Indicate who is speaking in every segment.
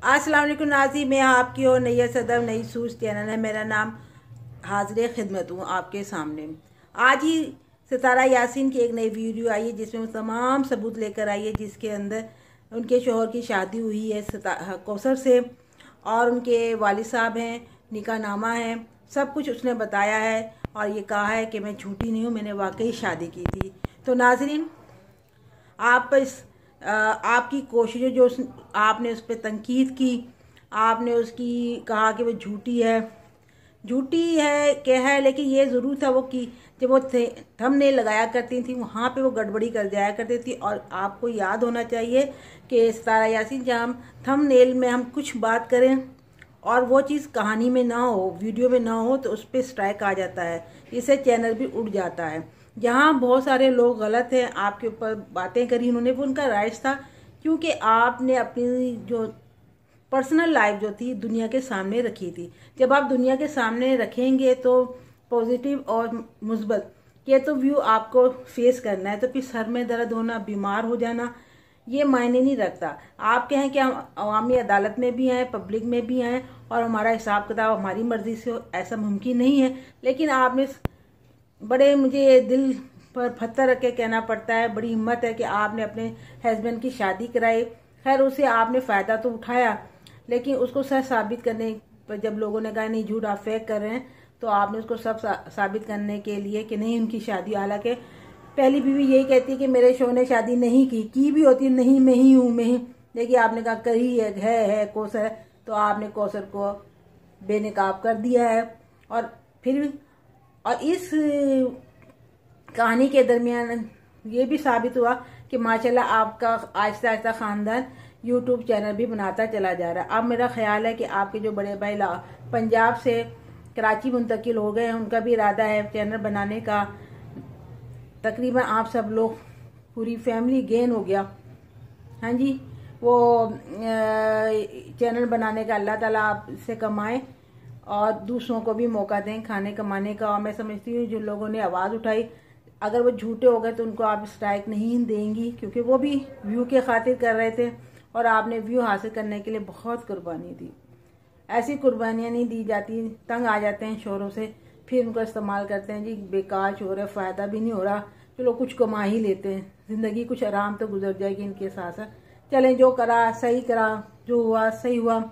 Speaker 1: अस्सलाम वालेकुम नाज़रीन, मैं आपकी और नैया सदर नई सूज चैनल है। मेरा नाम हाजिर खिदमत हूँ आपके सामने। आज ही सितारा यासीन की एक नई वीडियो आई है जिसमें वो तमाम सबूत लेकर आई है, जिसके अंदर उनके शोहर की शादी हुई है कौसर से और उनके वालिद साहब हैं, निकाहनामा है, सब कुछ उसने बताया है और ये कहा है कि मैं झूठी नहीं हूँ, मैंने वाकई शादी की थी। तो नाज़रीन, आपकी कोशिशें जो आपने उस पर तनकीद की, आपने उसकी कहा कि वो झूठी है क्या है, लेकिन ये ज़रूर था वो कि जब वो थंबनेल लगाया करती थी वहाँ पे वो गड़बड़ी कर जाया करती थी। और आपको याद होना चाहिए कि सितारा यासीन जब हम थंबनेल में हम कुछ बात करें और वो चीज़ कहानी में ना हो, वीडियो में ना हो, तो उस पर स्ट्राइक आ जाता है, इससे चैनल भी उड़ जाता है। जहाँ बहुत सारे लोग गलत हैं, आपके ऊपर बातें करी उन्होंने, वो उनका राइट था, क्योंकि आपने अपनी जो पर्सनल लाइफ जो थी दुनिया के सामने रखी थी। जब आप दुनिया के सामने रखेंगे तो पॉजिटिव और मुस्बत ये तो व्यू आपको फेस करना है, तो फिर सर में दर्द होना, बीमार हो जाना, ये मायने नहीं रखता। आप कहें कि हम अवामी अदालत में भी हैं, पब्लिक में भी हैं और हमारा हिसाब किताब हमारी मर्जी से हो, ऐसा मुमकिन नहीं है। लेकिन आपने बड़े, मुझे दिल पर पत्थर रख के कहना पड़ता है, बड़ी हिम्मत है कि आपने अपने हस्बैंड की शादी कराई। खैर उसे आपने फ़ायदा तो उठाया, लेकिन उसको सच साबित करने पर जब लोगों ने कहा नहीं झूठ आप फेक कर रहे हैं, तो आपने उसको सब साबित करने के लिए कि नहीं उनकी शादी, हालांकि पहली बीवी यही कहती है कि मेरे शोहर ने शादी नहीं की भी होती, नहीं मैं ही हूँ, मैं ही। देखिए आपने कहा करी है कौसर है, तो आपने कौसर को बेनकाब कर दिया है। और इस कहानी के दरमियान ये भी साबित हुआ कि माशाल्लाह आपका आहिस्ता आहिस्ता ख़ानदान यूट्यूब चैनल भी बनाता चला जा रहा है। अब मेरा ख्याल है कि आपके जो बड़े भाई पंजाब से कराची मुंतकिल हो गए हैं, उनका भी इरादा है चैनल बनाने का। तकरीबन आप सब लोग पूरी फैमिली गेन हो गया। हाँ जी, वो चैनल बनाने का अल्लाह ताला आपसे कमाए और दूसरों को भी मौका दें खाने कमाने का। और मैं समझती हूँ जो लोगों ने आवाज़ उठाई, अगर वो झूठे हो गए तो उनको आप स्ट्राइक नहीं देंगी, क्योंकि वो भी व्यू के खातिर कर रहे थे और आपने व्यू हासिल करने के लिए बहुत कुर्बानी दी। ऐसी कुर्बानियाँ नहीं दी जाती, तंग आ जाते हैं शोरों से, फिर उनको इस्तेमाल करते हैं। जी बेकार शोर है, फ़ायदा भी नहीं हो रहा, चलो कुछ कमा ही लेते हैं, ज़िंदगी कुछ आराम तो गुजर जाएगी इनके साथ साथ। चलें, जो करा सही करा, जो हुआ सही हुआ।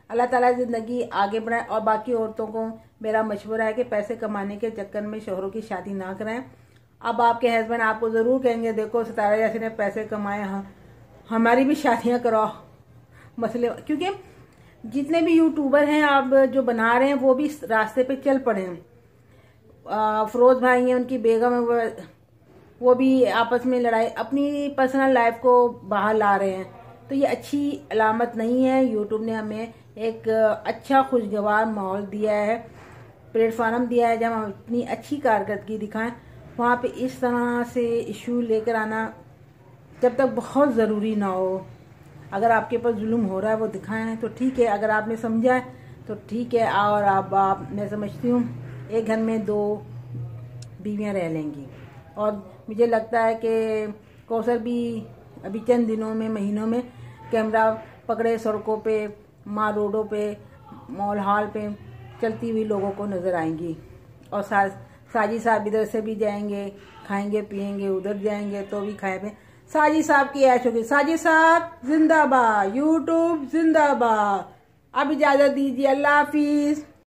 Speaker 1: अल्लाह ताला ज़िंदगी आगे बढ़ाए। और बाकी औरतों को मेरा मशवरा है कि पैसे कमाने के चक्कर में शोहरों की शादी ना कराएं। अब आपके हस्बैंड आपको ज़रूर कहेंगे देखो सितारा यासीन ने पैसे कमाए, हाँ हमारी भी शादियां कराओ, मसले। क्योंकि जितने भी यूट्यूबर हैं आप जो बना रहे हैं वो भी इस रास्ते पे चल पड़े हैं। फरोज भाई हैं, उनकी बेगम है, वो भी आपस में लड़ाई, अपनी पर्सनल लाइफ को बाहर ला रहे हैं, तो ये अच्छी अलामत नहीं है। यूट्यूब ने हमें एक अच्छा खुशगवार माहौल दिया है, प्लेटफार्म दिया है, जब हम अपनी अच्छी कारकर्दगी दिखाएं। वहाँ पे इस तरह से इशू लेकर आना जब तक बहुत ज़रूरी ना हो। अगर आपके ऊपर जुल्म हो रहा है वो दिखाएं तो ठीक है, अगर आपने समझा है तो ठीक है। और आप मैं समझती हूँ एक घर में 2 बीवियाँ रह लेंगी। और मुझे लगता है कि कौसर भी अभी चंद दिनों में, महीनों में कैमरा पकड़े सड़कों पे, माँ रोडों पे, मॉल हॉल पे चलती हुई लोगों को नज़र आएंगी। और साजिद साहब इधर से भी जाएंगे, खाएंगे पिएंगे, उधर जाएंगे तो भी खाए पे। साजिद साहब की ऐश होगी, साजिद साहब जिंदाबाद, यूट्यूब जिंदाबाद। अब इजाज़त दीजिए, अल्लाह हाफिज़।